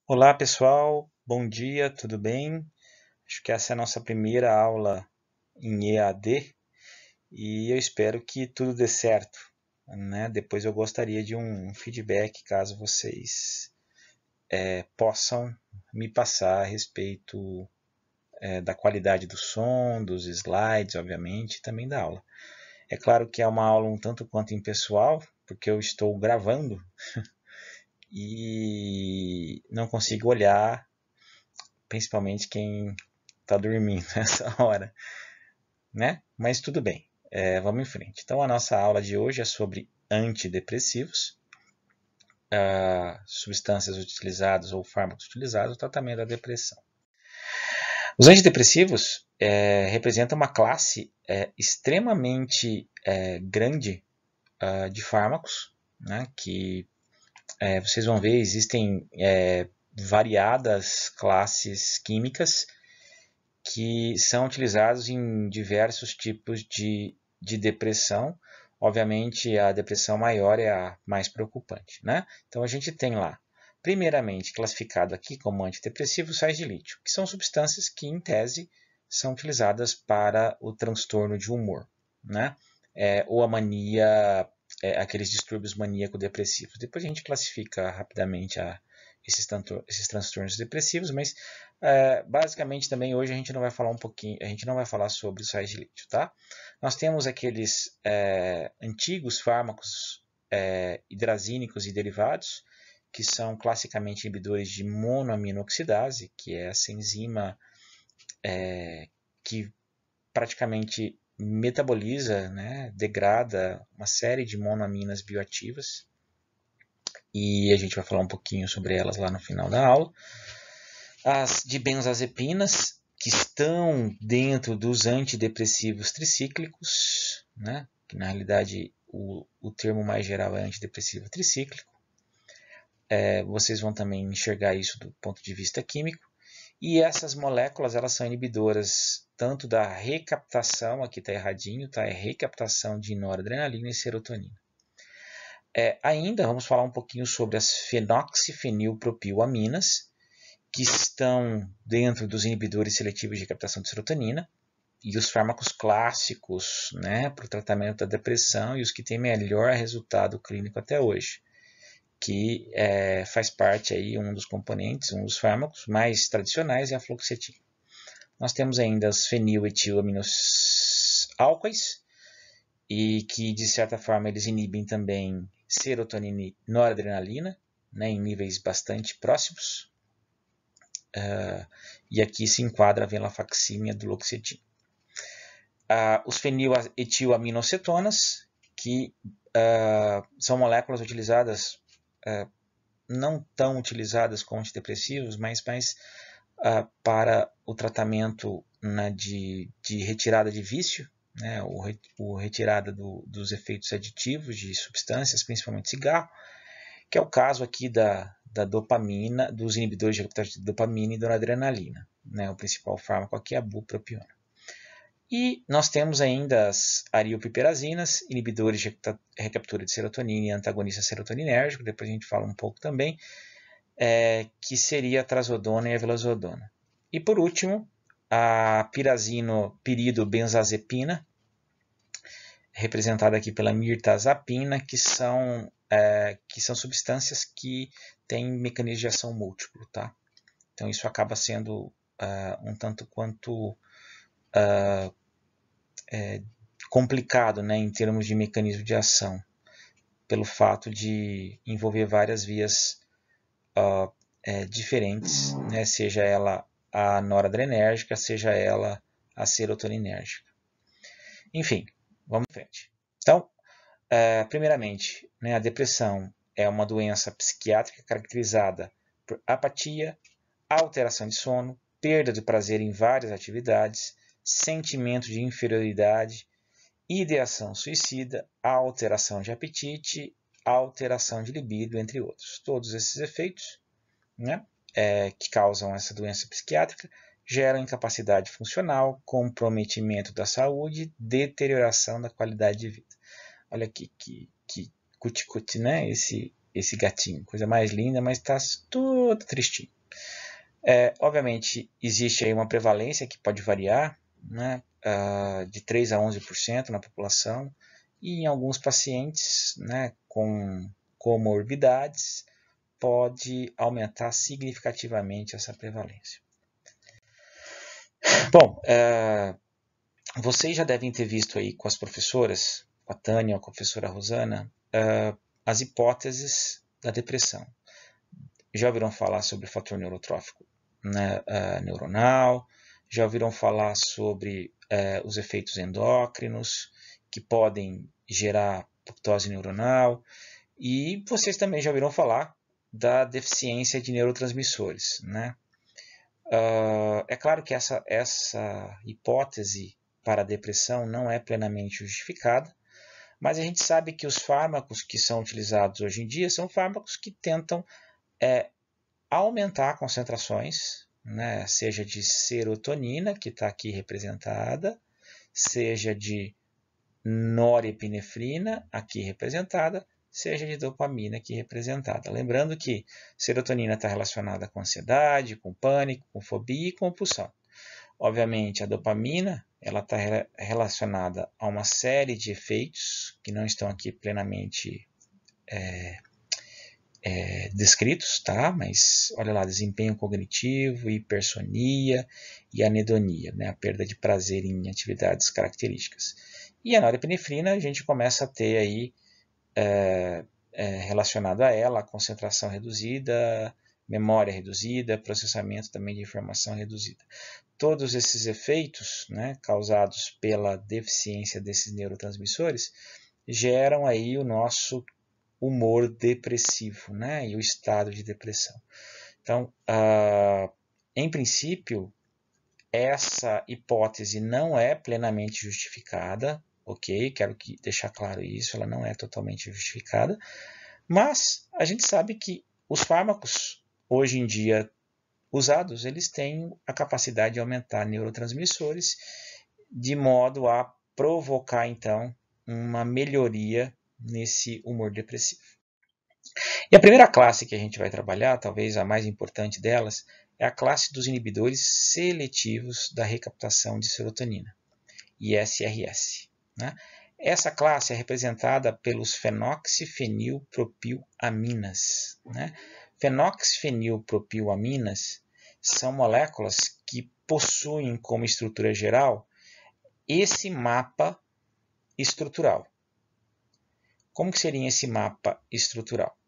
Olá pessoal, bom dia, tudo bem? Acho que essa é a nossa primeira aula em EAD e eu espero que tudo dê certo, né? Depois eu gostaria de um feedback caso vocês possam me passar a respeito da qualidade do som, dos slides, obviamente, e também da aula. É claro que é uma aula um tanto quanto impessoal, porque eu estou gravando e não consigo olhar, principalmente quem está dormindo nessa hora, né? Mas tudo bem, vamos em frente. Então a nossa aula de hoje é sobre antidepressivos, substâncias utilizadas ou fármacos utilizados no tratamento da depressão. Os antidepressivos representam uma classe extremamente grande de fármacos, né, que vocês vão ver, existem variadas classes químicas que são utilizados em diversos tipos de depressão. Obviamente, a depressão maior é a mais preocupante, né? Então, a gente tem lá, primeiramente, classificado aqui como antidepressivos, sais de lítio, que são substâncias que, em tese, são utilizadas para o transtorno de humor, né? Ou a mania, aqueles distúrbios maníaco-depressivos. Depois a gente classifica rapidamente esses transtornos depressivos, mas basicamente também hoje a gente não vai falar a gente não vai falar sobre os sais de lítio, tá? Nós temos aqueles antigos fármacos hidrazínicos e derivados, que são classicamente inibidores de monoaminoxidase, que é essa enzima que praticamente metaboliza, né, degrada uma série de monoaminas bioativas, e a gente vai falar um pouquinho sobre elas lá no final da aula. As dibenzazepinas, que estão dentro dos antidepressivos tricíclicos, né? Que na realidade o termo mais geral é antidepressivo tricíclico. Vocês vão também enxergar isso do ponto de vista químico. E essas moléculas elas são inibidoras tanto da recaptação, aqui está erradinho, tá? É recaptação de noradrenalina e serotonina. Ainda vamos falar um pouquinho sobre as fenoxifenilpropilaminas, que estão dentro dos inibidores seletivos de captação de serotonina, e os fármacos clássicos, né, para o tratamento da depressão e os que têm melhor resultado clínico até hoje, que faz parte aí um dos componentes, um dos fármacos mais tradicionais é a fluoxetina. Nós temos ainda os feniletilaminoálcois, e que de certa forma eles inibem também serotonina e noradrenalina, né, em níveis bastante próximos. E aqui se enquadra a venlafaxina e a duloxetina. Os feniletilaminoacetonas, que são moléculas utilizadas, não tão utilizadas como antidepressivos, mas mais para o tratamento, né, de retirada de vício, né, o retirada dos efeitos aditivos de substâncias, principalmente cigarro, que é o caso aqui da dopamina, dos inibidores de recaptação de dopamina e noradrenalina. Né? O principal fármaco aqui é a bupropiona. E nós temos ainda as ariopiperazinas, inibidores de recaptura de serotonina e antagonistas serotoninérgicos, depois a gente fala um pouco também, que seria a trazodona e a velazodona. E por último, a pirazino-piridobenzazepina, representada aqui pela mirtazapina, que são substâncias que têm mecanismo de ação múltiplo, tá? Então isso acaba sendo um tanto quanto complicado, né, em termos de mecanismo de ação, pelo fato de envolver várias vias diferentes, né, seja ela a noradrenérgica, seja ela a serotoninérgica. Enfim, vamos em frente. Então, primeiramente, né, a depressão é uma doença psiquiátrica caracterizada por apatia, alteração de sono, perda de prazer em várias atividades, sentimento de inferioridade, ideação suicida, alteração de apetite, alteração de libido, entre outros. Todos esses efeitos, né, que causam essa doença psiquiátrica geram incapacidade funcional, comprometimento da saúde, deterioração da qualidade de vida. Olha aqui que cuti-cuti, né? esse gatinho. Coisa mais linda, mas está todo tristinho. Obviamente, existe aí uma prevalência que pode variar, né, de 3 a 11% na população, e em alguns pacientes, né, com comorbidades, pode aumentar significativamente essa prevalência. Bom, vocês já devem ter visto aí com as professoras, com a Tânia, com a professora Rosana, as hipóteses da depressão. Já ouviram falar sobre o fator neurotrófico, né, neuronal, já ouviram falar sobre os efeitos endócrinos que podem gerar apoptose neuronal, e vocês também já ouviram falar da deficiência de neurotransmissores, né? É claro que essa hipótese para a depressão não é plenamente justificada, mas a gente sabe que os fármacos que são utilizados hoje em dia são fármacos que tentam aumentar concentrações, né, seja de serotonina, que está aqui representada, seja de norepinefrina, aqui representada, seja de dopamina, aqui representada. Lembrando que serotonina está relacionada com ansiedade, com pânico, com fobia e compulsão. Obviamente, a dopamina ela está relacionada a uma série de efeitos que não estão aqui plenamente descritos, tá? Mas olha lá, desempenho cognitivo, hipersonia e anedonia, né? A perda de prazer em atividades características. E a norepinefrina a gente começa a ter aí relacionado a ela a concentração reduzida, memória reduzida, processamento também de informação reduzida. Todos esses efeitos, né, causados pela deficiência desses neurotransmissores geram aí o nosso humor depressivo, né, e o estado de depressão. Então, em princípio, essa hipótese não é plenamente justificada, ok? Quero deixar claro isso, ela não é totalmente justificada, mas a gente sabe que os fármacos, hoje em dia usados, eles têm a capacidade de aumentar neurotransmissores, de modo a provocar, então, uma melhoria nesse humor depressivo. E a primeira classe que a gente vai trabalhar, talvez a mais importante delas, é a classe dos inibidores seletivos da recaptação de serotonina, ISRS. Né? Essa classe é representada pelos fenoxifenilpropilaminas. Né? Fenoxifenilpropilaminas são moléculas que possuem como estrutura geral esse mapa estrutural. Como que seria esse mapa estrutural?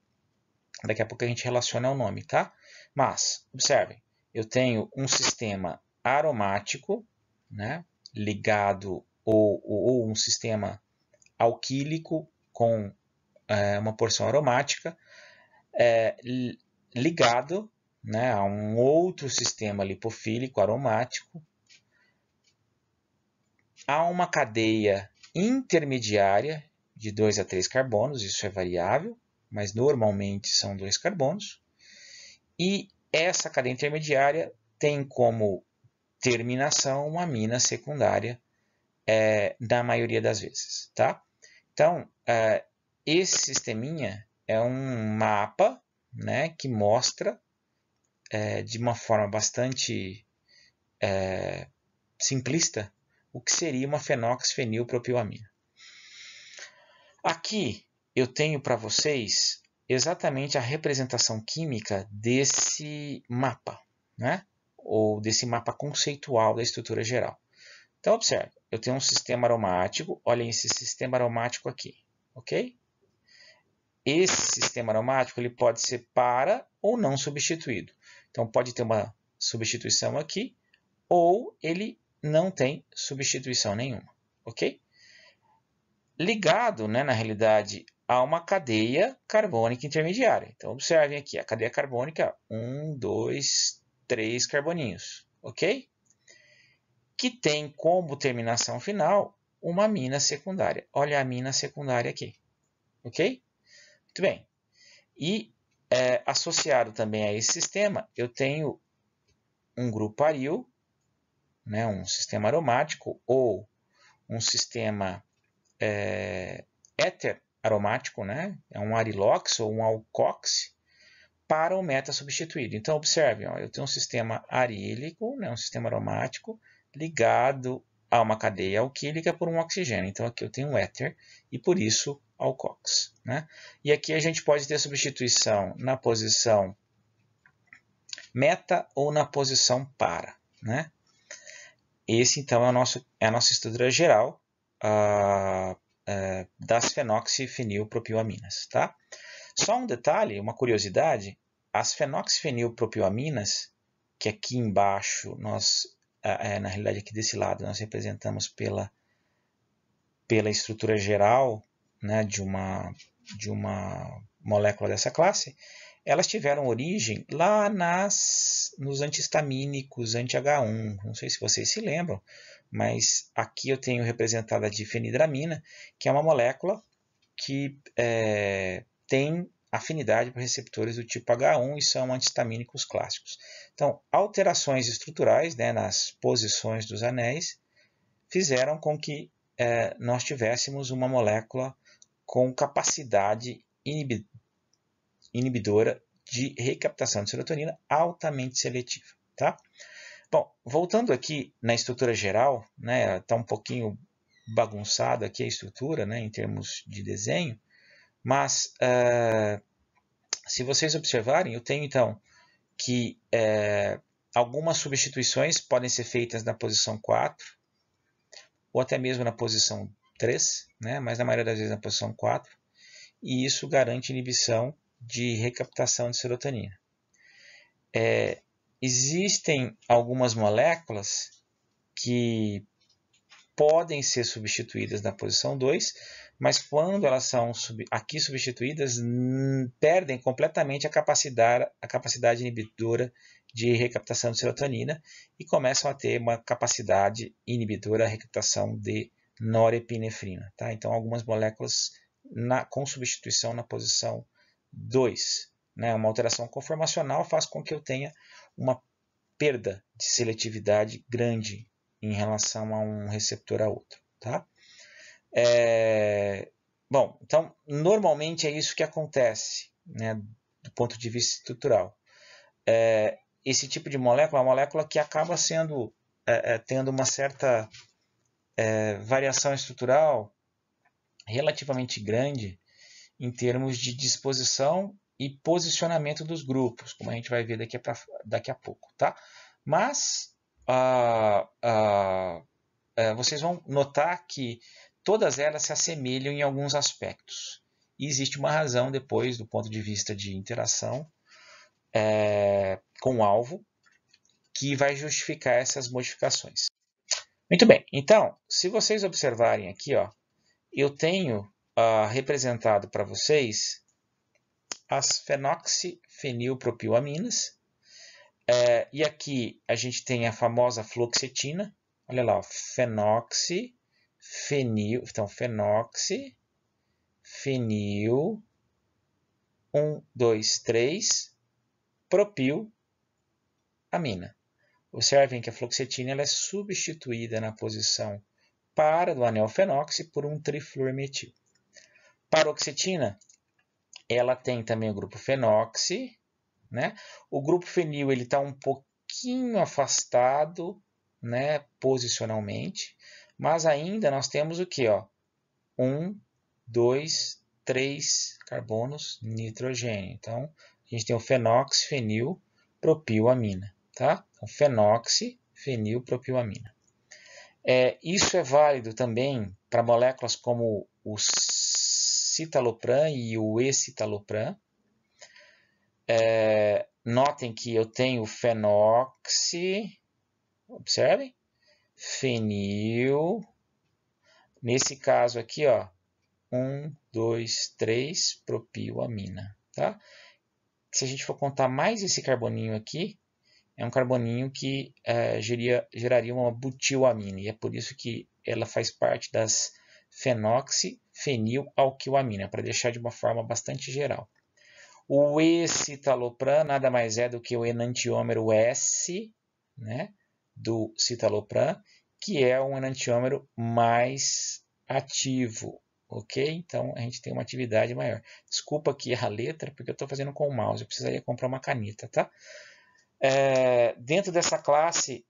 Daqui a pouco a gente relaciona o nome, tá? Mas, observem, eu tenho um sistema aromático, né, ligado, ou um sistema alquílico com uma porção aromática, ligado, né, a um outro sistema lipofílico aromático, a uma cadeia intermediária de 2 a 3 carbonos, isso é variável, mas normalmente são 2 carbonos, e essa cadeia intermediária tem como terminação uma amina secundária na maioria das vezes. Tá? Então, esse sisteminha é um mapa, né, que mostra de uma forma bastante simplista o que seria uma fenoxifenilpropilamina. Aqui eu tenho para vocês exatamente a representação química desse mapa, né? Ou desse mapa conceitual da estrutura geral. Então, observe, eu tenho um sistema aromático, olhem esse sistema aromático aqui, ok? Esse sistema aromático ele pode ser para ou não substituído. Então, pode ter uma substituição aqui, ou ele não tem substituição nenhuma, ok? Ligado, né, na realidade, a uma cadeia carbônica intermediária. Então, observem aqui, a cadeia carbônica, 1, 2, 3 carboninhos, ok? Que tem como terminação final uma amina secundária. Olha a amina secundária aqui, ok? Muito bem. E associado também a esse sistema, eu tenho um grupo aril, né, um sistema aromático ou um sistema éter aromático, né? É um arilox ou um alcox para o meta substituído. Então, observe, ó, eu tenho um sistema arílico, né, um sistema aromático, ligado a uma cadeia alquílica por um oxigênio. Então, aqui eu tenho um éter e, por isso, alcox. Né? E aqui a gente pode ter substituição na posição meta ou na posição para. Né? Esse, então, é a nossa estrutura geral das fenoxifenilpropilaminas. Tá? Só um detalhe, uma curiosidade, as fenoxifenilpropilaminas, que aqui embaixo, na realidade aqui desse lado, nós representamos pela estrutura geral, né, de uma molécula dessa classe, elas tiveram origem lá nos antihistamínicos, anti-H1. Não sei se vocês se lembram, mas aqui eu tenho representada a difenidramina, que é uma molécula que tem afinidade para receptores do tipo H1 e são antihistamínicos clássicos. Então, alterações estruturais, né, nas posições dos anéis fizeram com que nós tivéssemos uma molécula com capacidade inibidora de recaptação de serotonina altamente seletiva. Tá? Bom, voltando aqui na estrutura geral, né, está um pouquinho bagunçado aqui a estrutura, né, em termos de desenho, mas se vocês observarem, eu tenho então que algumas substituições podem ser feitas na posição 4, ou até mesmo na posição 3, né? Mas na maioria das vezes na posição 4, e isso garante inibição de recaptação de serotonina. Existem algumas moléculas que podem ser substituídas na posição 2, mas quando elas são aqui substituídas, perdem completamente a capacidade inibidora de recaptação de serotonina e começam a ter uma capacidade inibidora da recaptação de norepinefrina. Tá? Então, algumas moléculas com substituição na posição 2. Né? Uma alteração conformacional faz com que eu tenha uma perda de seletividade grande em relação a um receptor a outro. Tá? Bom, então, normalmente é isso que acontece, né, do ponto de vista estrutural. Esse tipo de molécula é uma molécula que acaba tendo uma certa variação estrutural relativamente grande em termos de disposição e posicionamento dos grupos, como a gente vai ver daqui a pouco. Tá? Mas vocês vão notar que todas elas se assemelham em alguns aspectos. E existe uma razão depois, do ponto de vista de interação com o alvo, que vai justificar essas modificações. Muito bem, então, se vocês observarem aqui, ó, eu tenho representado para vocês as fenoxifenilpropilaminas, e aqui a gente tem a famosa fluoxetina. Olha lá, então fenoxifenil 1, 2, 3 propilamina. Observem que a fluoxetina ela é substituída na posição para do anel fenoxi por um trifluormetil. Paroxetina, ela tem também o grupo fenoxi, né? O grupo fenil ele está um pouquinho afastado, né, posicionalmente, mas ainda nós temos o que? 1, 2, 3 carbonos nitrogênio. Então, a gente tem o fenoxifenilpropilamina. Tá? Então, fenoxifenilpropilamina. Isso é válido também para moléculas como o citalopram e o escitalopram. Notem que eu tenho fenoxi, observem, fenil, nesse caso aqui, 1, 2, 3 propilamina. Tá? Se a gente for contar mais esse carboninho aqui, é um carboninho que geraria uma butilamina, e é por isso que ela faz parte das fenoxifenilalquilamina, para deixar de uma forma bastante geral. O escitalopram nada mais é do que o enantiômero S, né, do citalopram, que é um enantiômero mais ativo, ok? Então a gente tem uma atividade maior. Desculpa aqui a letra, porque eu estou fazendo com o mouse, eu precisaria comprar uma caneta, tá? Dentro dessa classe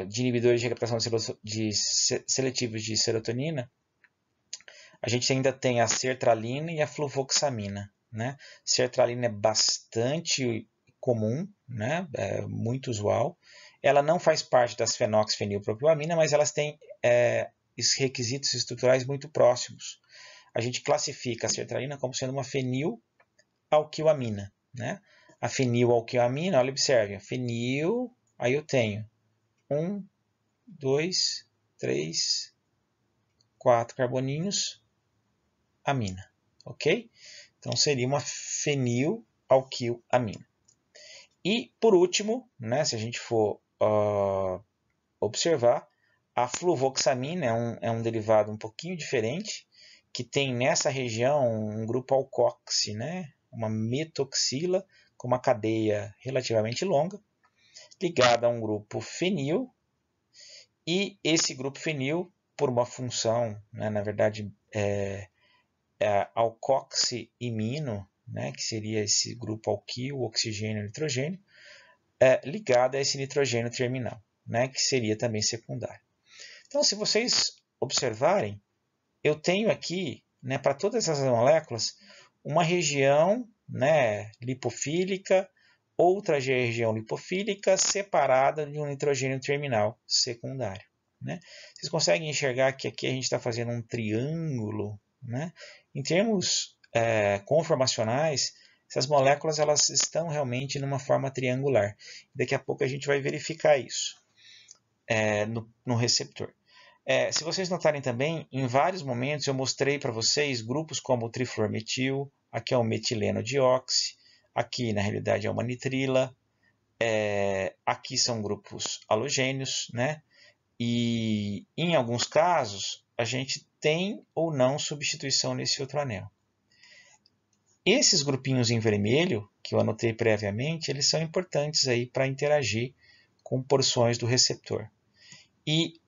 de inibidores de recaptação seletivos de serotonina, a gente ainda tem a sertralina e a fluvoxamina, né? Sertralina é bastante comum, né? É muito usual. Ela não faz parte das fenoxifenilpropilamina, mas elas têm requisitos estruturais muito próximos. A gente classifica a sertralina como sendo uma fenilalquilamina, né? A fenilalquilamina, olha, observe, a fenil, aí eu tenho 1, 2, 3, 4 carboninhos, amina, ok? Então seria uma fenilalquilamina. E por último, né, se a gente for observar, a fluvoxamina é um derivado um pouquinho diferente, que tem nessa região um grupo alcoxi, né, uma metoxila com uma cadeia relativamente longa, ligada a um grupo fenil, e esse grupo fenil, por uma função, né, na verdade, alcoxi-imino, né, que seria esse grupo alquil, oxigênio e nitrogênio, ligado a esse nitrogênio terminal, né, que seria também secundário. Então, se vocês observarem, eu tenho aqui, né, para todas essas moléculas, uma região, né, lipofílica, outra região lipofílica separada de um nitrogênio terminal secundário, né? Vocês conseguem enxergar que aqui a gente está fazendo um triângulo, né? Em termos conformacionais, essas moléculas elas estão realmente numa forma triangular. Daqui a pouco a gente vai verificar isso no receptor. Se vocês notarem também, em vários momentos eu mostrei para vocês grupos como o trifluormetil, aqui é o metileno dioxi, aqui na realidade é uma nitrila, aqui são grupos halogênios, né? E em alguns casos a gente tem ou não substituição nesse outro anel. Esses grupinhos em vermelho, que eu anotei previamente, eles são importantes aí para interagir com porções do receptor. E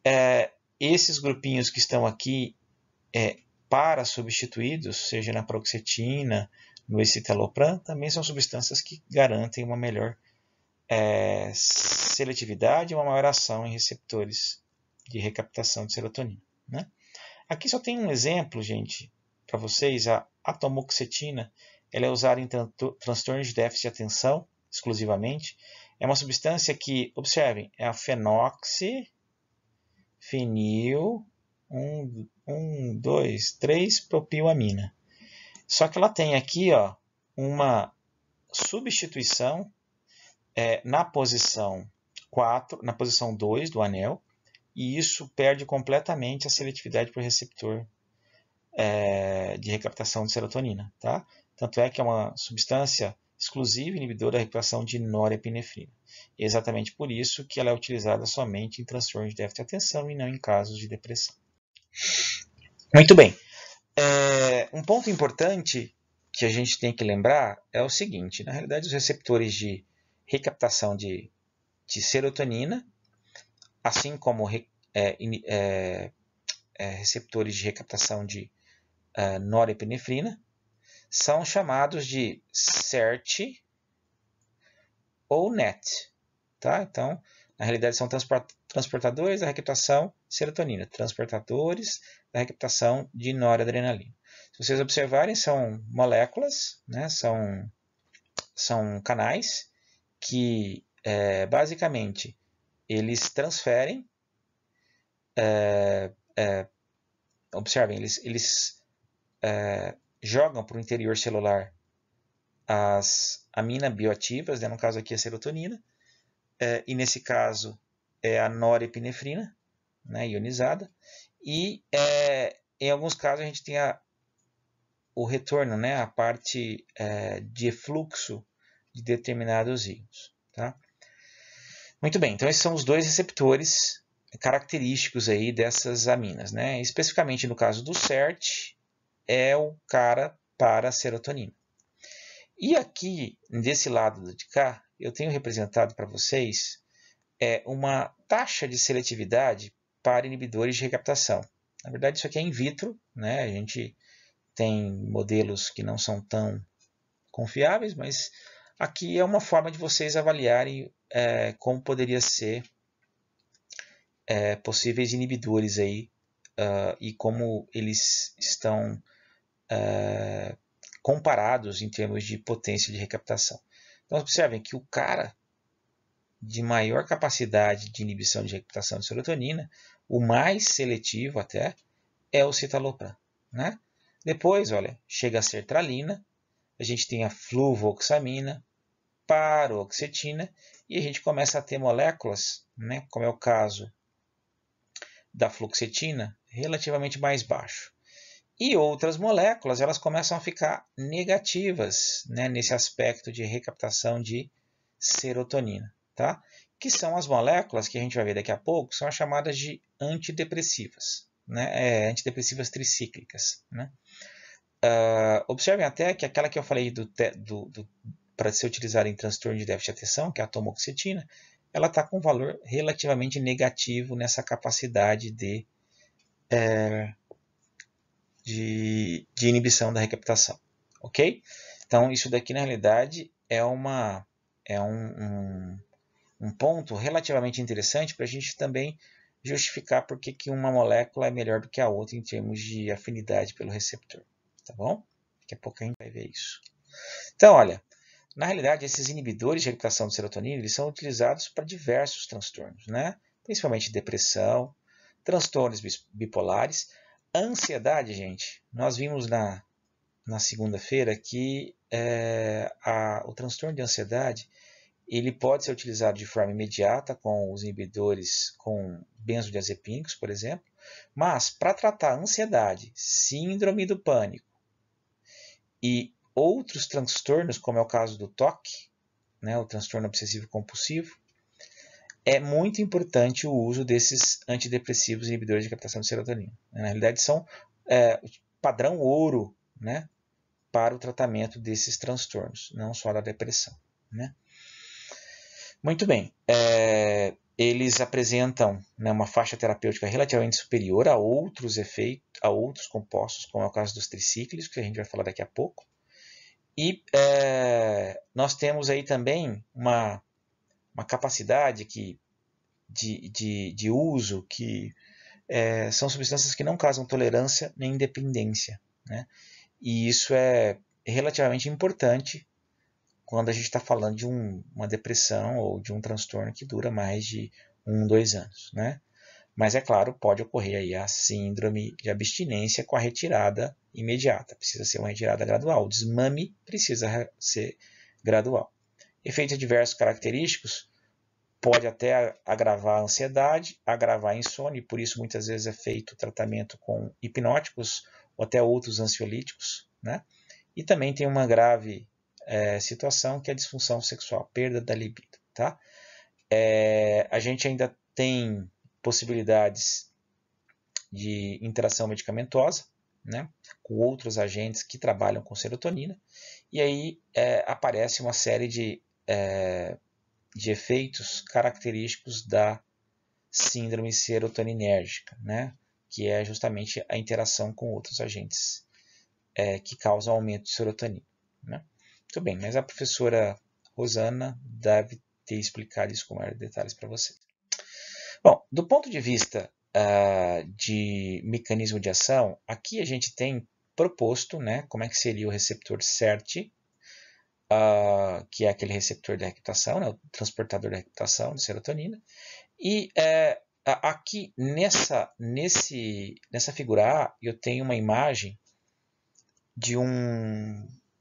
esses grupinhos que estão aqui para substituídos, seja na paroxetina, no escitalopram, também são substâncias que garantem uma melhor seletividade e uma maior ação em receptores de recaptação de serotonina, né? Aqui só tem um exemplo, gente, para vocês. A atomoxetina ela é usada em transtornos de déficit de atenção exclusivamente. É uma substância que, observem, é a fenoxi, fenil, 1, 2, 3 propilamina. Só que ela tem aqui uma substituição na posição 4, na posição 2 do anel, e isso perde completamente a seletividade para o receptor de recaptação de serotonina. Tá? Tanto é que é uma substância exclusiva inibidora da recaptação de norepinefrina. É exatamente por isso que ela é utilizada somente em transtornos de déficit de atenção e não em casos de depressão. Muito bem. Um ponto importante que a gente tem que lembrar é o seguinte: na realidade, os receptores de recaptação de serotonina, assim como receptores de recaptação de norepinefrina, são chamados de SERT ou NET. Tá? Então, na realidade, são transportadores da recaptação de serotonina, transportadores da recaptação de noradrenalina. Se vocês observarem, são moléculas, né? São canais que, basicamente, eles transferem, observem, eles jogam para o interior celular as aminas bioativas, né? No caso aqui a serotonina, e nesse caso é a norepinefrina, né, ionizada, e em alguns casos a gente tem o retorno, né, a parte de efluxo de determinados íons. Tá? Muito bem, então esses são os dois receptores característicos aí dessas aminas. Né? Especificamente no caso do SERT, é o cara para a serotonina. E aqui, desse lado de cá, eu tenho representado para vocês uma taxa de seletividade para inibidores de recaptação. Na verdade, isso aqui é in vitro, né? A gente tem modelos que não são tão confiáveis, mas aqui é uma forma de vocês avaliarem como poderia ser possíveis inibidores aí e como eles estão comparados em termos de potência de recaptação. Então observem que o cara de maior capacidade de inibição de recaptação de serotonina, o mais seletivo até, é o citalopram, né? Depois, olha, chega a sertralina, a gente tem a fluvoxamina, paroxetina, e a gente começa a ter moléculas, né, como é o caso da fluoxetina, relativamente mais baixo. E outras moléculas, elas começam a ficar negativas, né, nesse aspecto de recaptação de serotonina, tá? Que são as moléculas que a gente vai ver daqui a pouco, são as chamadas de antidepressivas, né? Antidepressivas tricíclicas, né? Observem até que aquela que eu falei para ser utilizada em transtorno de déficit de atenção, que é a tomoxetina, ela está com um valor relativamente negativo nessa capacidade de inibição da recaptação, ok? Então isso daqui na realidade é um ponto relativamente interessante para a gente também justificar por que uma molécula é melhor do que a outra em termos de afinidade pelo receptor, tá bom? Daqui a pouco a gente vai ver isso. Então, olha, na realidade, esses inibidores de recaptação de serotonina eles são utilizados para diversos transtornos, né? Principalmente depressão, transtornos bipolares, ansiedade, gente. Nós vimos na segunda-feira que o transtorno de ansiedade ele pode ser utilizado de forma imediata com os inibidores, com benzodiazepínicos, por exemplo, mas para tratar ansiedade, síndrome do pânico e outros transtornos, como é o caso do TOC, né, o transtorno obsessivo compulsivo, é muito importante o uso desses antidepressivos inibidores de captação de serotonina. Na realidade, são padrão ouro, né, para o tratamento desses transtornos, não só da depressão, né? Muito bem. Eles apresentam, né, uma faixa terapêutica relativamente superior a outros efeitos, a outros compostos, como é o caso dos tricíclicos, que a gente vai falar daqui a pouco. E nós temos aí também uma capacidade de uso que são substâncias que não causam tolerância nem dependência, né? E isso é relativamente importante quando a gente está falando de uma depressão ou de um transtorno que dura mais de 2 anos, né? Mas é claro, pode ocorrer aí a síndrome de abstinência com a retirada imediata. Precisa ser uma retirada gradual. O desmame precisa ser gradual. Efeitos adversos característicos pode até agravar a ansiedade, agravar a insônia, e por isso muitas vezes é feito tratamento com hipnóticos ou até outros ansiolíticos, né? E também tem uma grave situação que é a disfunção sexual, perda da libido, tá? A gente ainda tem possibilidades de interação medicamentosa, né, com outros agentes que trabalham com serotonina, e aí aparece uma série de efeitos característicos da síndrome serotoninérgica, né, que é justamente a interação com outros agentes que causam aumento de serotonina, né? Muito bem, mas a professora Rosana deve ter explicado isso com maiores detalhes para você. Bom, do ponto de vista de mecanismo de ação, aqui a gente tem proposto, né, como é que seria o receptor SERT, que é aquele receptor da recaptação, né, o transportador da recaptação de serotonina. E aqui nessa figura A, eu tenho uma imagem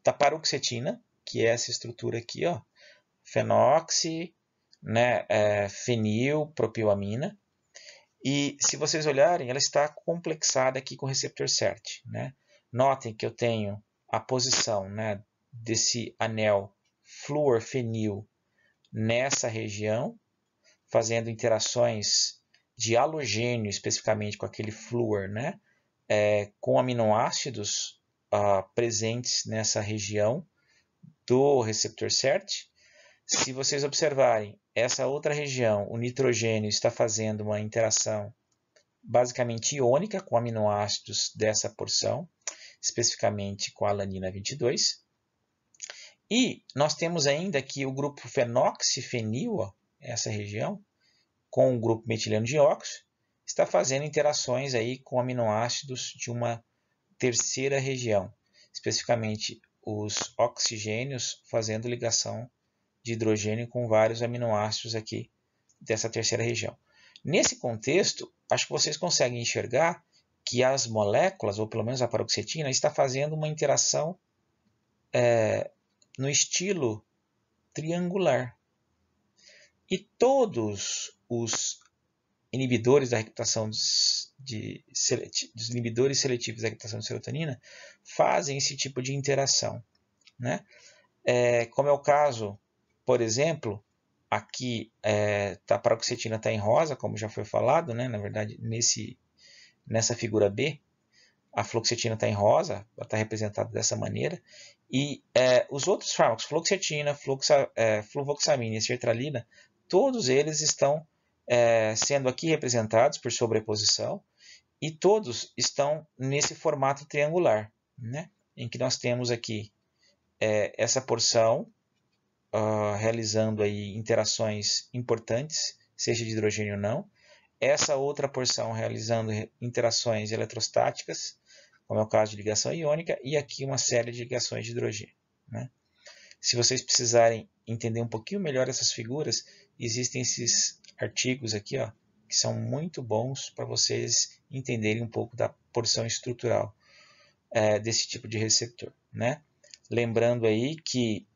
da paroxetina, que é essa estrutura aqui, ó, fenoxi, né, fenilpropilamina. E se vocês olharem, ela está complexada aqui com o receptor SERT, né? Notem que eu tenho a posição, né, desse anel fluorfenil nessa região, fazendo interações de halogênio, especificamente com aquele flúor, né, com aminoácidos presentes nessa região do receptor SERT. Se vocês observarem, essa outra região, o nitrogênio está fazendo uma interação basicamente iônica, com aminoácidos dessa porção, especificamente com a alanina 22. E nós temos ainda aqui o grupo fenoxifenil, essa região, com o grupo metileno dióxido, está fazendo interações aí com aminoácidos de uma terceira região, especificamente os oxigênios fazendo ligação de hidrogênio com vários aminoácidos aqui dessa terceira região. Nesse contexto, acho que vocês conseguem enxergar que as moléculas, ou pelo menos a paroxetina, está fazendo uma interação no estilo triangular. E todos os inibidores da recaptação dos inibidores seletivos da recaptação de serotonina fazem esse tipo de interação, né? Como é o caso, por exemplo, aqui a paroxetina está em rosa, como já foi falado, né? Na verdade, nessa figura B, a fluoxetina está em rosa, ela está representada dessa maneira, e os outros fármacos, fluoxetina, fluvoxamina e sertralina, todos eles estão sendo aqui representados por sobreposição, e todos estão nesse formato triangular, né? Em que nós temos aqui essa porção realizando aí interações importantes, seja de hidrogênio ou não, essa outra porção realizando interações eletrostáticas, como é o caso de ligação iônica, e aqui uma série de ligações de hidrogênio, né? Se vocês precisarem entender um pouquinho melhor essas figuras, existem esses artigos aqui, ó, que são muito bons para vocês entenderem um pouco da porção estrutural desse tipo de receptor, né? Lembrando aí que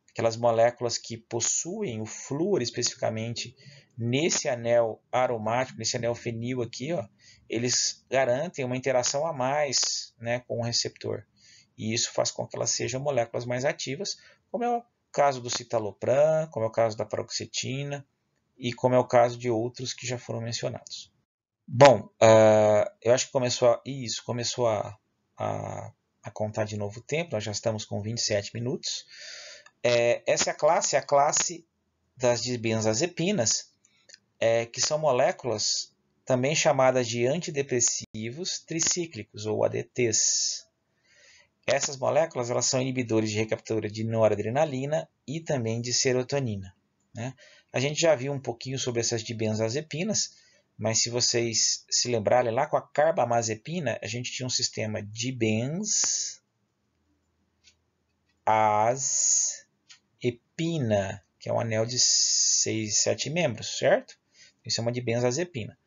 aquelas moléculas que possuem o flúor especificamente nesse anel aromático, nesse anel fenil aqui, ó, eles garantem uma interação a mais, né, com o receptor. E isso faz com que elas sejam moléculas mais ativas, como é o caso do citalopram, como é o caso da paroxetina e como é o caso de outros que já foram mencionados. Bom, eu acho que começou a contar de novo o tempo, nós já estamos com 27 minutos. Essa é a classe das dibenzazepinas, que são moléculas também chamadas de antidepressivos tricíclicos, ou ADTs. Essas moléculas elas são inibidores de recaptura de noradrenalina e também de serotonina, né? A gente já viu um pouquinho sobre essas dibenzazepinas, mas se vocês se lembrarem, lá com a carbamazepina, a gente tinha um sistema dibenzazepina, que é um anel de 6, 7 membros, certo? Isso é uma dibenzazepina.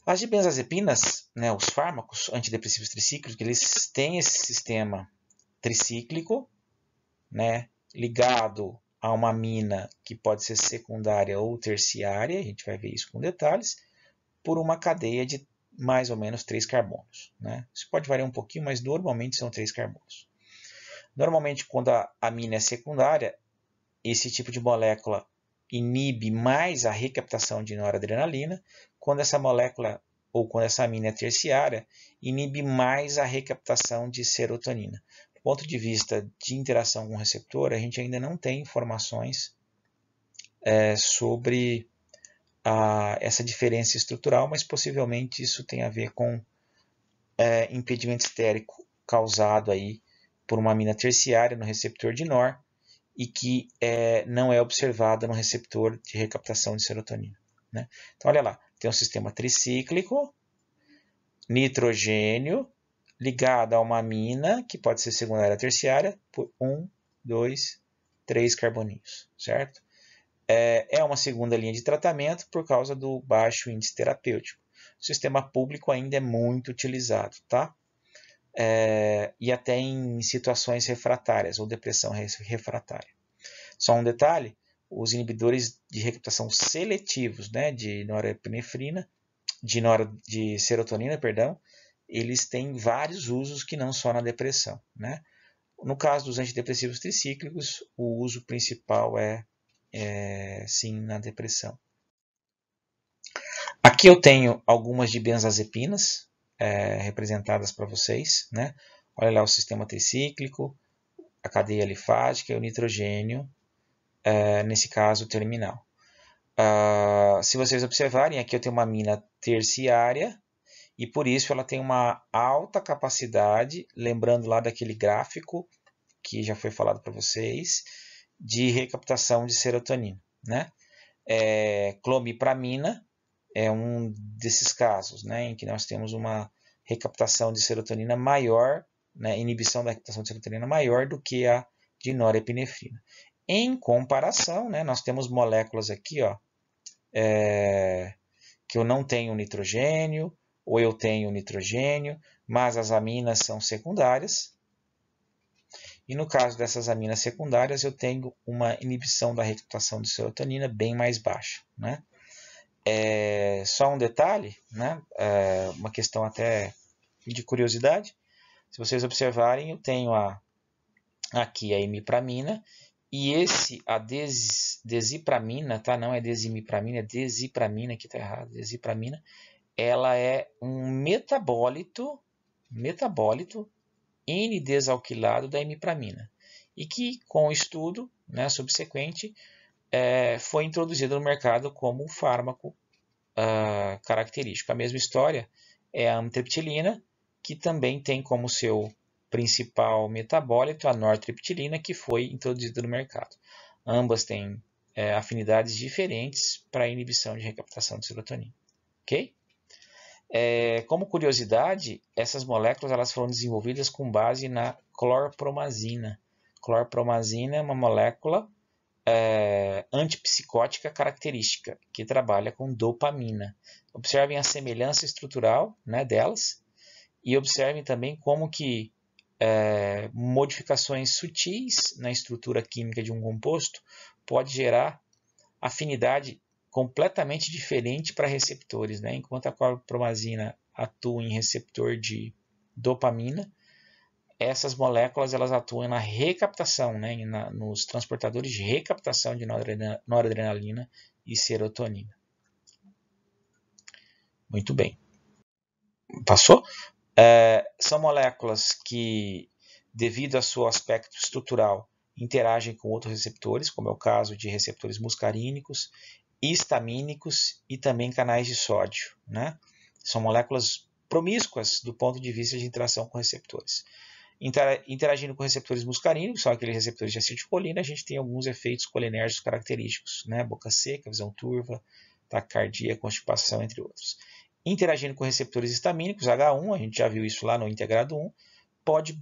As dibenzazepinas, né, os fármacos antidepressivos tricíclicos, eles têm esse sistema tricíclico, né, ligado a uma amina que pode ser secundária ou terciária, a gente vai ver isso com detalhes, por uma cadeia de mais ou menos 3 carbonos, né? Isso pode variar um pouquinho, mas normalmente são 3 carbonos. Normalmente, quando a amina é secundária, esse tipo de molécula inibe mais a recaptação de noradrenalina, quando essa molécula ou quando essa amina é terciária, inibe mais a recaptação de serotonina. Do ponto de vista de interação com o receptor, a gente ainda não tem informações sobre essa diferença estrutural, mas possivelmente isso tem a ver com impedimento estérico causado aí por uma amina terciária no receptor de NOR, e que não é observada no receptor de recaptação de serotonina, né? Então, olha lá, tem um sistema tricíclico, nitrogênio, ligado a uma amina, que pode ser secundária ou terciária, por 1, 2, 3 carboninhos, certo? É uma segunda linha de tratamento por causa do baixo índice terapêutico. O sistema público ainda é muito utilizado, tá? E até em situações refratárias ou depressão refratária. Só um detalhe, os inibidores de recaptação seletivos, né, de norepinefrina, de serotonina, perdão, eles têm vários usos que não só na depressão, né? No caso dos antidepressivos tricíclicos, o uso principal sim na depressão. Aqui eu tenho algumas dibenzazepinas representadas para vocês, né? Olha lá o sistema tricíclico, a cadeia alifática e o nitrogênio, nesse caso terminal. Se vocês observarem, aqui eu tenho uma amina terciária e por isso ela tem uma alta capacidade, lembrando lá daquele gráfico que já foi falado para vocês, de recaptação de serotonina, né? Clomipramina é um desses casos, né, em que nós temos uma recaptação de serotonina maior, né, inibição da recaptação de serotonina maior do que a de norepinefrina. Em comparação, né, nós temos moléculas aqui, ó, que eu não tenho nitrogênio, ou eu tenho nitrogênio, mas as aminas são secundárias. E no caso dessas aminas secundárias, eu tenho uma inibição da recaptação de serotonina bem mais baixa, né? Só um detalhe, né? Uma questão até de curiosidade. Se vocês observarem, eu tenho aqui a imipramina e a desipramina, tá? Não é desimipramina, é desipramina, que tá errado, desipramina. Ela é um metabólito N-desalquilado da imipramina e que, com o estudo, né, subsequente, foi introduzido no mercado como um fármaco característico. A mesma história é a amitriptilina, que também tem como seu principal metabólito a nortriptilina, que foi introduzida no mercado. Ambas têm afinidades diferentes para a inibição de recaptação de serotonina. Ok? Como curiosidade, essas moléculas elas foram desenvolvidas com base na clorpromazina. Clorpromazina é uma molécula antipsicótica característica, que trabalha com dopamina. Observem a semelhança estrutural, né, delas e observem também como que modificações sutis na estrutura química de um composto pode gerar afinidade completamente diferente para receptores, né? Enquanto a clorpromazina atua em receptor de dopamina, essas moléculas elas atuam na recaptação, né, nos transportadores de recaptação de noradrenalina e serotonina. Muito bem. Passou? São moléculas que, devido ao seu aspecto estrutural, interagem com outros receptores, como é o caso de receptores muscarínicos, histamínicos e também canais de sódio, né? São moléculas promíscuas do ponto de vista de interação com receptores. Interagindo com receptores muscarínicos, são aqueles receptores de acetilcolina, a gente tem alguns efeitos colinérgicos característicos, né? Boca seca, visão turva, taquicardia, constipação, entre outros. Interagindo com receptores histamínicos, H1, a gente já viu isso lá no integrado 1, pode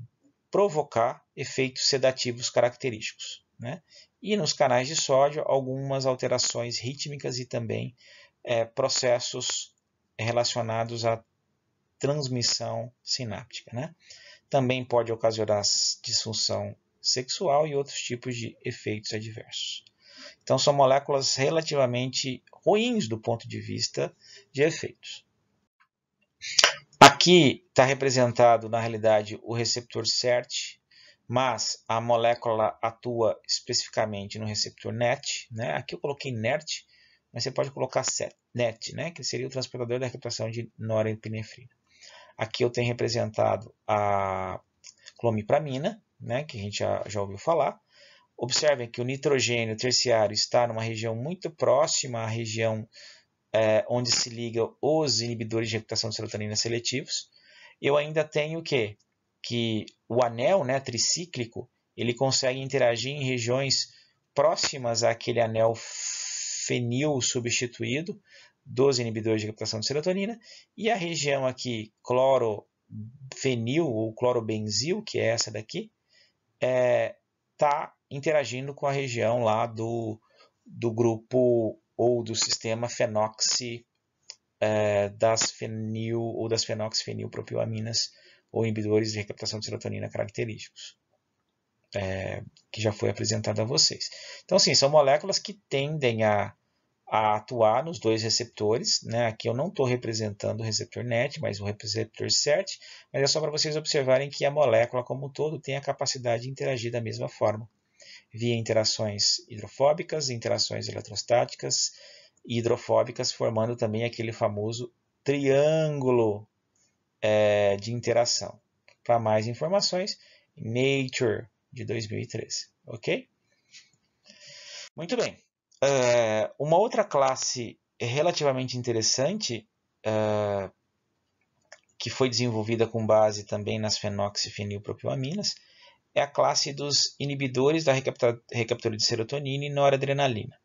provocar efeitos sedativos característicos, né? E nos canais de sódio, algumas alterações rítmicas e também processos relacionados à transmissão sináptica, né? Também pode ocasionar disfunção sexual e outros tipos de efeitos adversos. Então, são moléculas relativamente ruins do ponto de vista de efeitos. Aqui está representado, na realidade, o receptor SERT, mas a molécula atua especificamente no receptor NET, né? Aqui eu coloquei NERT, mas você pode colocar NET, né? Que seria o transportador da recaptação de norepinefrina. Aqui eu tenho representado a clomipramina, né, que a gente já ouviu falar. Observem que o nitrogênio terciário está numa região muito próxima à região onde se ligam os inibidores de recaptação de serotonina seletivos. Eu ainda tenho que o anel, né, tricíclico, ele consegue interagir em regiões próximas àquele anel fenil substituído dos inibidores de recaptação de serotonina, e a região aqui clorofenil ou clorobenzil, que é essa daqui, está interagindo com a região lá do grupo ou do sistema fenoxi das fenil ou das fenoxifenilpropilaminas ou inibidores de recaptação de serotonina característicos, que já foi apresentado a vocês. Então, sim, são moléculas que tendem a atuar nos dois receptores, né? Aqui eu não estou representando o receptor NET, mas o receptor SERT, mas é só para vocês observarem que a molécula como um todo tem a capacidade de interagir da mesma forma, via interações hidrofóbicas, interações eletrostáticas e hidrofóbicas, formando também aquele famoso triângulo de interação. Para mais informações, Nature, de 2013, ok? Muito bem. Uma outra classe relativamente interessante, que foi desenvolvida com base também nas fenoxifenilpropioaminas, é a classe dos inibidores da recaptura de serotonina e noradrenalina.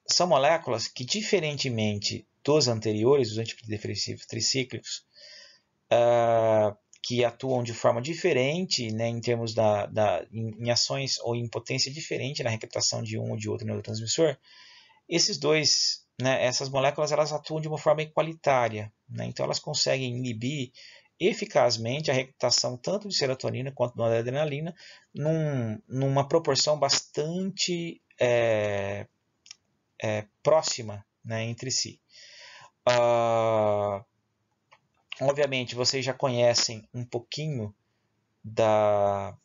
São moléculas que, diferentemente dos anteriores, os antidepressivos tricíclicos, que atuam de forma diferente, né, em termos em ações ou em potência diferente na recaptação de um ou de outro neurotransmissor, essas moléculas elas atuam de uma forma equalitária, né, então elas conseguem inibir eficazmente a recaptação tanto de serotonina quanto de noradrenalina numa proporção bastante próxima, né, entre si. Obviamente, vocês já conhecem um pouquinho da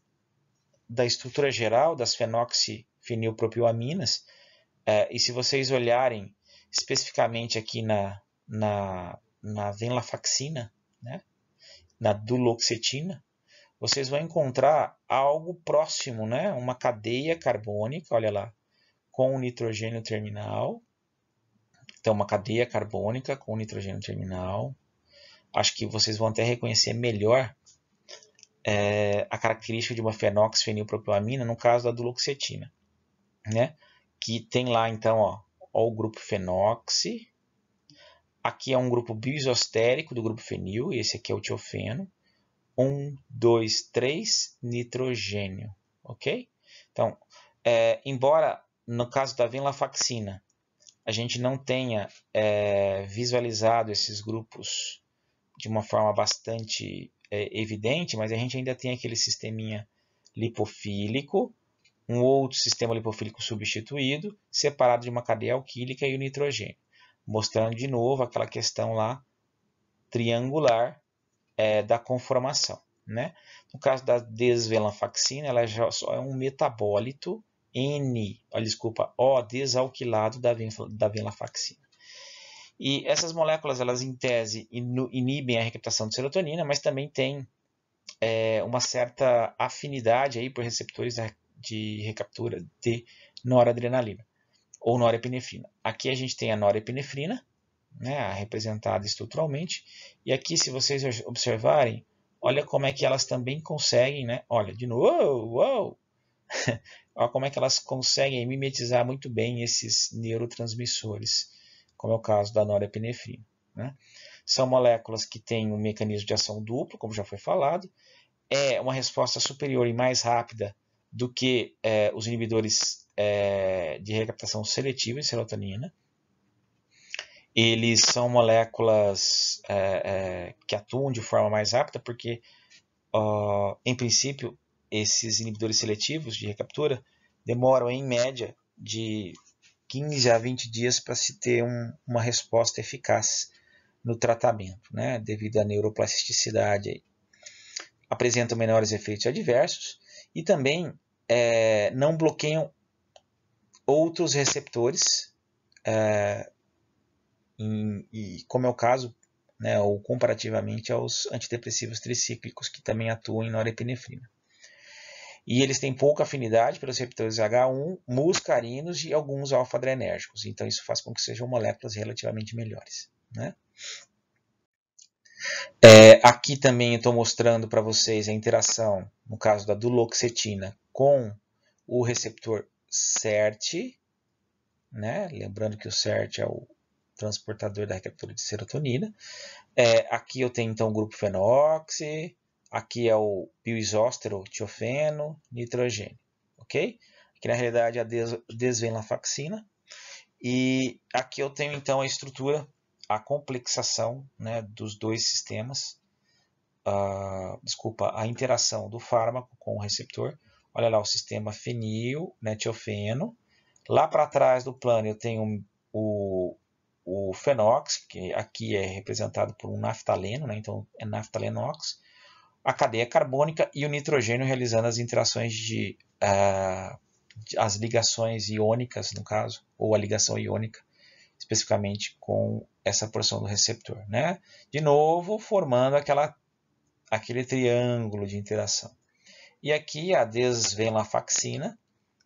estrutura geral das fenoxifenilpropioaminas, e se vocês olharem especificamente aqui na venlafaxina, né, na duloxetina, vocês vão encontrar algo próximo, né, uma cadeia carbônica, olha lá, com o nitrogênio terminal. Então, uma cadeia carbônica com o nitrogênio terminal. Acho que vocês vão até reconhecer melhor a característica de uma fenoxifenilpropioamina no caso da duloxetina, né? Que tem lá, então, ó, o grupo fenoxi. Aqui é um grupo bioisostérico do grupo fenil, esse aqui é o tiofeno. 1, 2, 3, nitrogênio, ok? Então, embora no caso da venlafaxina a gente não tenha visualizado esses grupos de uma forma bastante evidente, mas a gente ainda tem aquele sisteminha lipofílico, um outro sistema lipofílico substituído, separado de uma cadeia alquílica e o nitrogênio, mostrando de novo aquela questão lá triangular da conformação, né? No caso da desvenlafaxina, ela já só é um metabólito O desalquilado da venlafaxina. E essas moléculas, elas em tese inibem a recaptação de serotonina, mas também têm uma certa afinidade aí por receptores de recaptura de noradrenalina ou norepinefrina. Aqui a gente tem a norepinefrina, né, representada estruturalmente, e aqui, se vocês observarem, olha como é que elas também conseguem, né? Olha, de novo, olha como é que elas conseguem mimetizar muito bem esses neurotransmissores, como é o caso da norepinefrina, né? São moléculas que têm um mecanismo de ação duplo, como já foi falado, é uma resposta superior e mais rápida do que os inibidores de recaptação seletiva de serotonina. Eles são moléculas que atuam de forma mais rápida, porque, em princípio, esses inibidores seletivos de recaptura demoram, em média, de 15 a 20 dias para se ter uma resposta eficaz no tratamento, né, devido à neuroplasticidade. Aí. Apresentam menores efeitos adversos e também não bloqueiam outros receptores, e como é o caso, né, ou comparativamente aos antidepressivos tricíclicos, que também atuam em norepinefrina. E eles têm pouca afinidade pelos receptores H1, muscarinos e alguns alfa-adrenérgicos. Então isso faz com que sejam moléculas relativamente melhores, né? Aqui também estou mostrando para vocês a interação, no caso da duloxetina, com o receptor SERT, né? Lembrando que o SERT é o transportador da recaptura de serotonina. Aqui eu tenho então o grupo fenoxi, aqui é o bioisóstero, tiofeno, nitrogênio, ok? Aqui na realidade é a desvenlafaxina. E aqui eu tenho então a estrutura, a complexação, né, dos dois sistemas, a interação do fármaco com o receptor. Olha lá o sistema fenil, né, tiofeno. Lá para trás do plano eu tenho o fenox, que aqui é representado por um naftaleno, né? Então é naftalenox, a cadeia carbônica e o nitrogênio realizando as interações as ligações iônicas, no caso, ou a ligação iônica, especificamente com essa porção do receptor, né? De novo, formando aquele triângulo de interação. E aqui a desvenlafaxina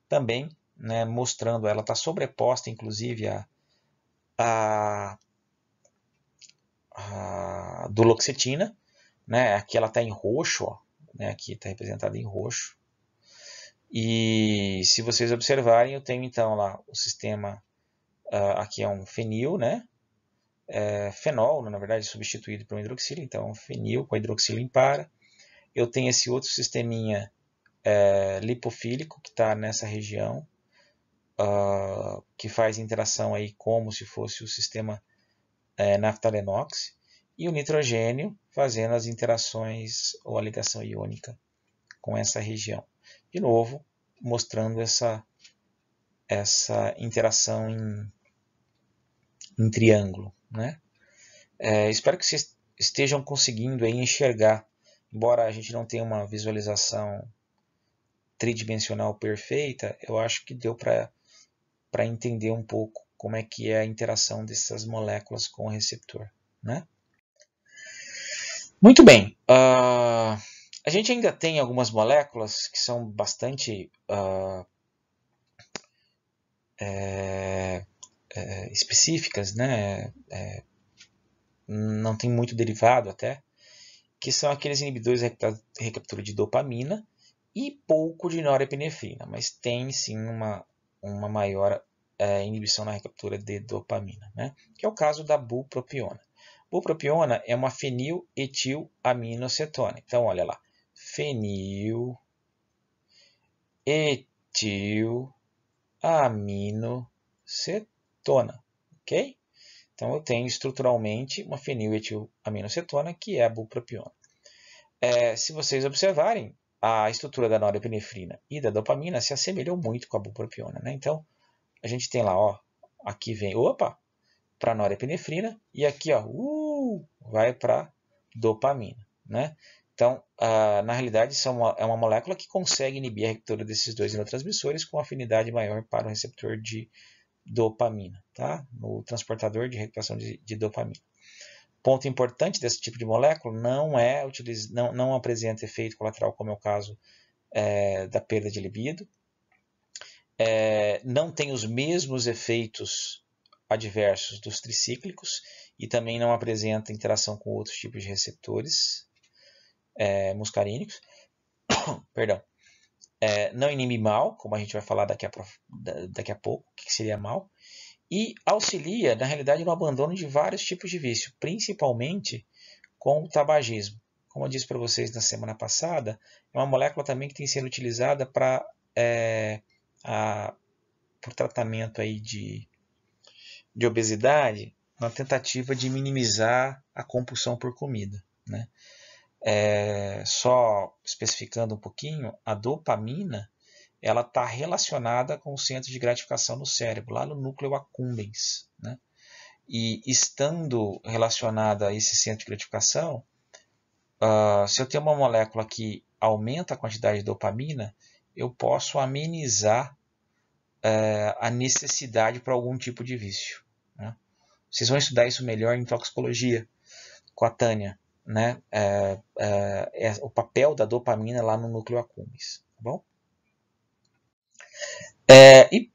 também né, mostrando, ela está sobreposta, inclusive, a duloxetina, né? Aqui ela está em roxo, ó, né? Aqui está representada em roxo. E se vocês observarem, eu tenho então lá o sistema, aqui é um fenil, né? Fenol, na verdade, substituído por um hidroxilo, então fenil com hidroxilo impara. Eu tenho esse outro sisteminha lipofílico que está nessa região, que faz interação aí como se fosse o sistema naftalenox, e o nitrogênio fazendo as interações ou a ligação iônica com essa região. De novo, mostrando essa interação em triângulo, né? Espero que vocês estejam conseguindo aí enxergar, embora a gente não tenha uma visualização tridimensional perfeita, eu acho que deu para entender um pouco como é que é a interação dessas moléculas com o receptor, né? Muito bem, a gente ainda tem algumas moléculas que são bastante específicas, né? Não tem muito derivado até, que são aqueles inibidores de recaptura de dopamina e pouco de norepinefrina, mas tem sim uma maior inibição na recaptura de dopamina, né? Que é o caso da bupropiona. Bupropiona é uma feniletilaminoacetona. Então, olha lá, feniletilaminoacetona, ok? Então, eu tenho estruturalmente uma feniletilaminoacetona, que é a bupropiona. Se vocês observarem, a estrutura da norepinefrina e da dopamina se assemelham muito com a bupropiona, né? Então, a gente tem lá, ó, aqui vem, para norepinefrina, e aqui, ó, vai para dopamina, né? Então, na realidade, isso é uma molécula que consegue inibir a recaptura desses dois neurotransmissores com afinidade maior para o receptor de dopamina, tá? No transportador de recaptação de dopamina. Ponto importante desse tipo de molécula, não apresenta efeito colateral, como é o caso da perda de libido. Não tem os mesmos efeitos adversos dos tricíclicos e também não apresenta interação com outros tipos de receptores muscarínicos. Perdão. Não inibe mal, como a gente vai falar daqui a pouco, o que seria mal. E auxilia, na realidade, no abandono de vários tipos de vício, principalmente com o tabagismo. Como eu disse para vocês na semana passada, é uma molécula também que tem sido utilizada por tratamento aí de obesidade, na tentativa de minimizar a compulsão por comida, né? Só especificando um pouquinho, a dopamina ela está relacionada com o centro de gratificação no cérebro, lá no núcleo accumbens, né? E estando relacionada a esse centro de gratificação, se eu tenho uma molécula que aumenta a quantidade de dopamina, eu posso amenizar a necessidade para algum tipo de vício, né? Vocês vão estudar isso melhor em toxicologia com a Tânia, né? O papel da dopamina lá no núcleo accumbens, tá bom? E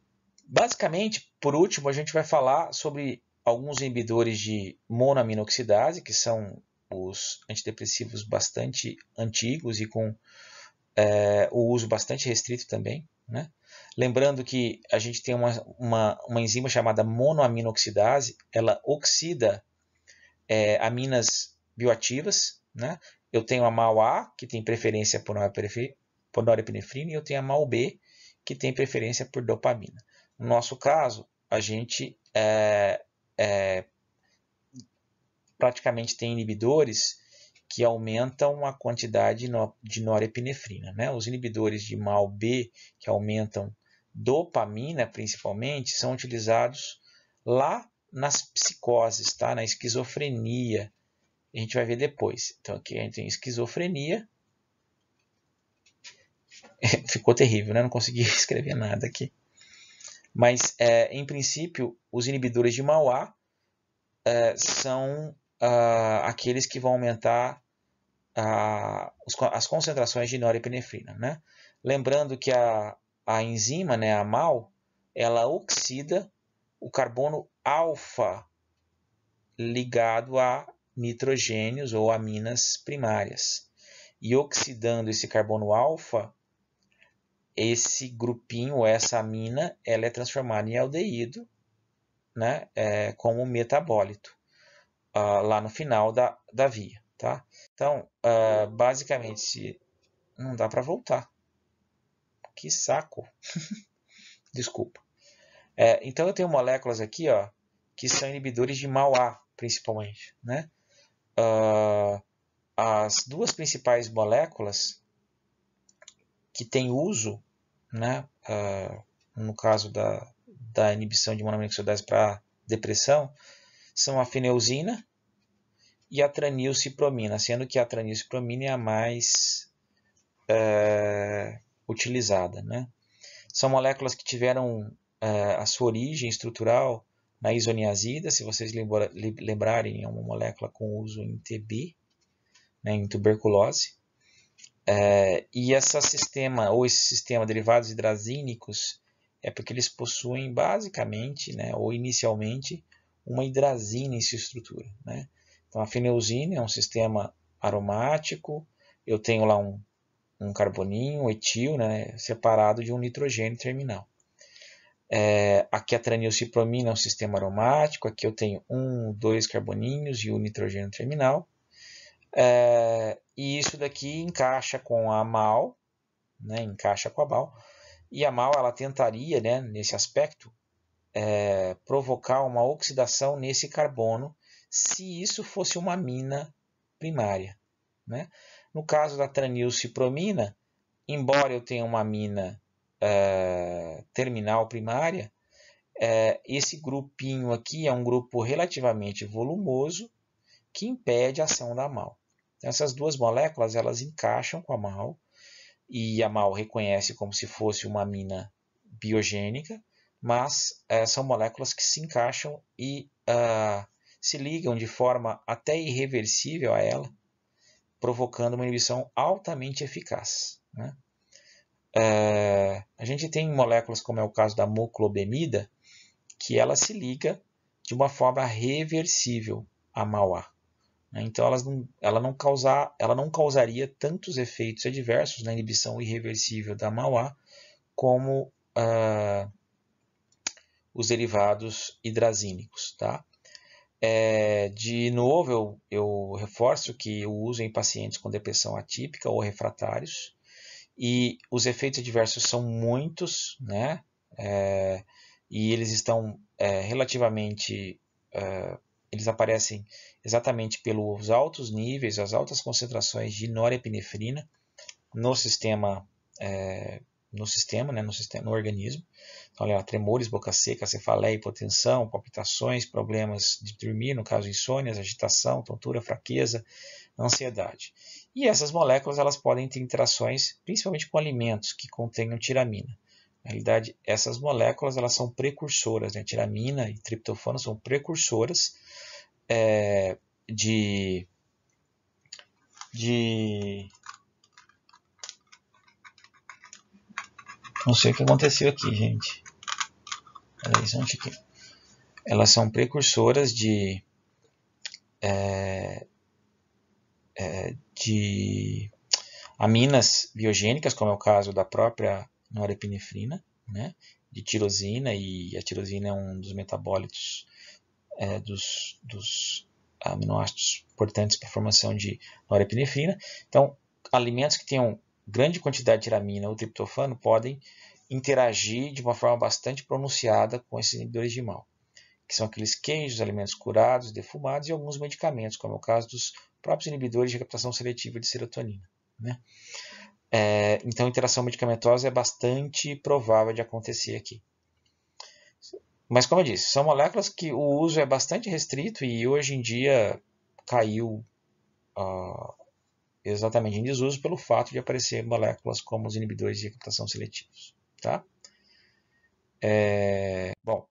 basicamente, por último, a gente vai falar sobre alguns inibidores de monoaminoxidase, que são os antidepressivos bastante antigos e com o uso bastante restrito também, né? Lembrando que a gente tem uma enzima chamada monoaminoxidase, ela oxida aminas bioativas, né? Eu tenho a MAO-A, que tem preferência por norepinefrina, e eu tenho a MAO-B, que tem preferência por dopamina. No nosso caso, a gente praticamente tem inibidores que aumentam a quantidade de norepinefrina, né? Os inibidores de MAO-B, que aumentam dopamina principalmente, são utilizados lá nas psicoses, tá? Na esquizofrenia. A gente vai ver depois. Então aqui a gente tem esquizofrenia. Ficou terrível, né? Não consegui escrever nada aqui. Mas, em princípio, os inibidores de MAO-A são aqueles que vão aumentar as concentrações de norepinefrina, né? Lembrando que a enzima, né, a MAO, ela oxida o carbono alfa ligado a nitrogênios ou aminas primárias. E oxidando esse carbono alfa, esse grupinho, essa amina, ela é transformada em aldeído, né, como metabólito, lá no final da via. Tá? Então, basicamente, não dá para voltar. Que saco. Desculpa. Então, eu tenho moléculas aqui, ó, que são inibidores de MAO-A, principalmente. Né? As duas principais moléculas que têm uso, né, no caso da inibição de monoaminoxidase para depressão, são a feneuzina e a tranilcipromina, sendo que a tranilcipromina é a mais utilizada. Né? São moléculas que tiveram a sua origem estrutural na isoniazida, se vocês lembrarem, é uma molécula com uso em TB, né, em tuberculose. E esse sistema derivados hidrazínicos é porque eles possuem basicamente, né, ou inicialmente, uma hidrazina em sua estrutura. Né? Então a feneuzina é um sistema aromático, eu tenho lá um carboninho, um etil, né, separado de um nitrogênio terminal. Aqui a tranilcipromina é um sistema aromático, aqui eu tenho 2 carboninhos e o nitrogênio terminal. E isso daqui encaixa com a MAO, né, encaixa com a MAO, e a MAO ela tentaria, né, nesse aspecto, provocar uma oxidação nesse carbono, se isso fosse uma amina primária. Né? No caso da tranilcipromina, embora eu tenha uma amina terminal primária, esse grupinho aqui é um grupo relativamente volumoso que impede a ação da MAO. Então, essas duas moléculas elas encaixam com a MAO e a MAO reconhece como se fosse uma amina biogênica, mas são moléculas que se encaixam e se ligam de forma até irreversível a ela, provocando uma inibição altamente eficaz. Né? A gente tem moléculas, como é o caso da moclobemida, que ela se liga de uma forma reversível a MAO-A. Então ela não causaria tantos efeitos adversos na inibição irreversível da MAO-A como os derivados hidrazínicos. Tá? De novo, eu reforço que o uso em pacientes com depressão atípica ou refratários, e os efeitos adversos são muitos, né? E eles estão relativamente... eles aparecem exatamente pelos altos níveis, as altas concentrações de norepinefrina no organismo. Então, olha, tremores, boca seca, cefaleia, hipotensão, palpitações, problemas de dormir, no caso insônias, agitação, tontura, fraqueza, ansiedade. E essas moléculas elas podem ter interações principalmente com alimentos que contenham tiramina. Na realidade, essas moléculas elas são precursoras, né? Tiramina e triptofano são precursoras de não sei o que aconteceu aqui, gente. Elas são precursoras de aminas biogênicas, como é o caso da própria norepinefrina, né? De tirosina, e a tirosina é um dos metabólitos dos aminoácidos importantes para a formação de norepinefrina. Então, alimentos que tenham grande quantidade de tiramina ou triptofano podem interagir de uma forma bastante pronunciada com esses inibidores de MAO, que são aqueles queijos, alimentos curados, defumados e alguns medicamentos, como é o caso dos próprios inibidores de captação seletiva de serotonina. Né? Então, a interação medicamentosa é bastante provável de acontecer aqui. Mas, como eu disse, são moléculas que o uso é bastante restrito e hoje em dia caiu exatamente em desuso pelo fato de aparecer moléculas como os inibidores de captação seletivos. Tá? Bom,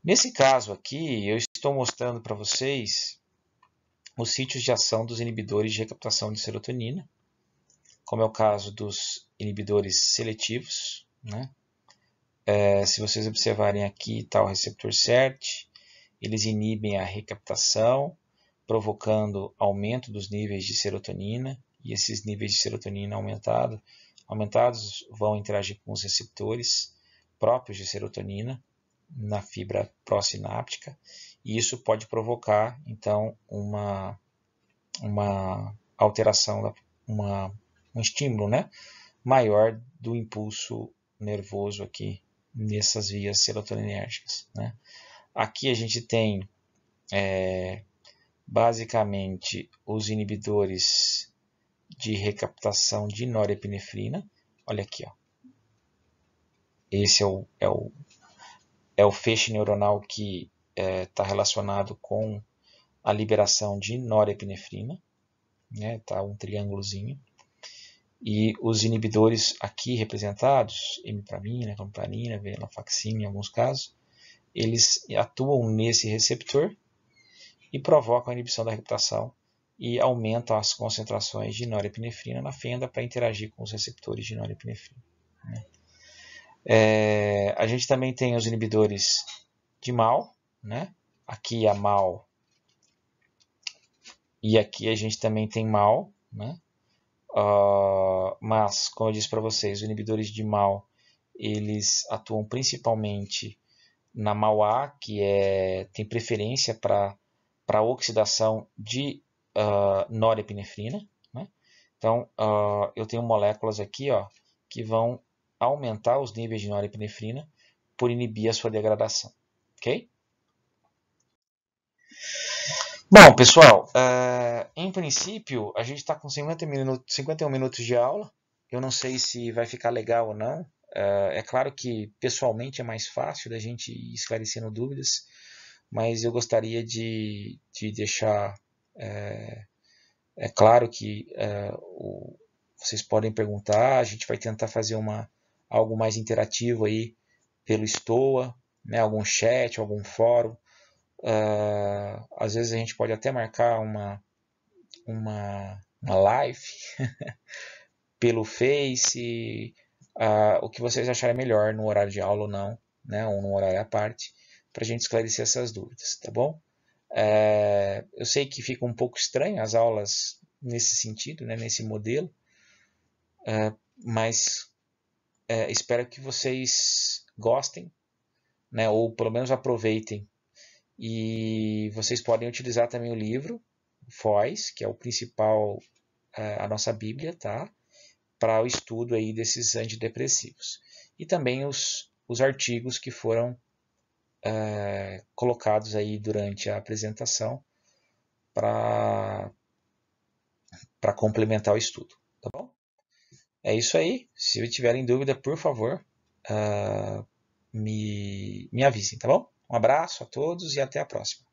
nesse caso aqui, eu estou mostrando para vocês os sítios de ação dos inibidores de recaptação de serotonina, como é o caso dos inibidores seletivos, né? Se vocês observarem aqui, está o receptor SERT, eles inibem a recaptação, provocando aumento dos níveis de serotonina, e esses níveis de serotonina aumentados vão interagir com os receptores próprios de serotonina na fibra pró-sináptica, e isso pode provocar, então, uma alteração, um estímulo, né, maior do impulso nervoso aqui nessas vias serotoninérgicas, né? Aqui a gente tem basicamente os inibidores de recaptação de norepinefrina. Olha aqui, ó. Esse é o feixe neuronal que está relacionado com a liberação de norepinefrina, né? Tá um triângulozinho. E os inibidores aqui representados, imipramina, clomipramina, venlafaxina em alguns casos, eles atuam nesse receptor e provocam a inibição da recaptação e aumentam as concentrações de norepinefrina na fenda para interagir com os receptores de norepinefrina, né? A gente também tem os inibidores de MAO, né? Aqui a MAO e aqui a gente também tem MAO, né? Mas, como eu disse para vocês, os inibidores de MAO eles atuam principalmente na MAO-A, que tem preferência para oxidação de norepinefrina, né? Então, eu tenho moléculas aqui, ó, que vão aumentar os níveis de norepinefrina por inibir a sua degradação, ok? Bom, pessoal, em princípio, a gente está com 51 minutos de aula. Eu não sei se vai ficar legal ou não. É claro que pessoalmente é mais fácil da gente ir esclarecendo dúvidas, mas eu gostaria de deixar claro que vocês podem perguntar, a gente vai tentar fazer algo mais interativo aí pelo Stoa, né, algum chat, algum fórum. Às vezes a gente pode até marcar uma live pelo Face, o que vocês acharem melhor no horário de aula ou não, né, ou no horário à parte, para a gente esclarecer essas dúvidas, tá bom? Eu sei que fica um pouco estranho as aulas nesse sentido, né, nesse modelo, mas espero que vocês gostem, né, ou pelo menos aproveitem. E vocês podem utilizar também o livro Foz, que é o principal, a nossa Bíblia, tá? Para o estudo aí desses antidepressivos. E também os artigos que foram colocados aí durante a apresentação para complementar o estudo, tá bom? É isso aí. Se tiverem dúvida, por favor, me avisem, tá bom? Um abraço a todos e até a próxima.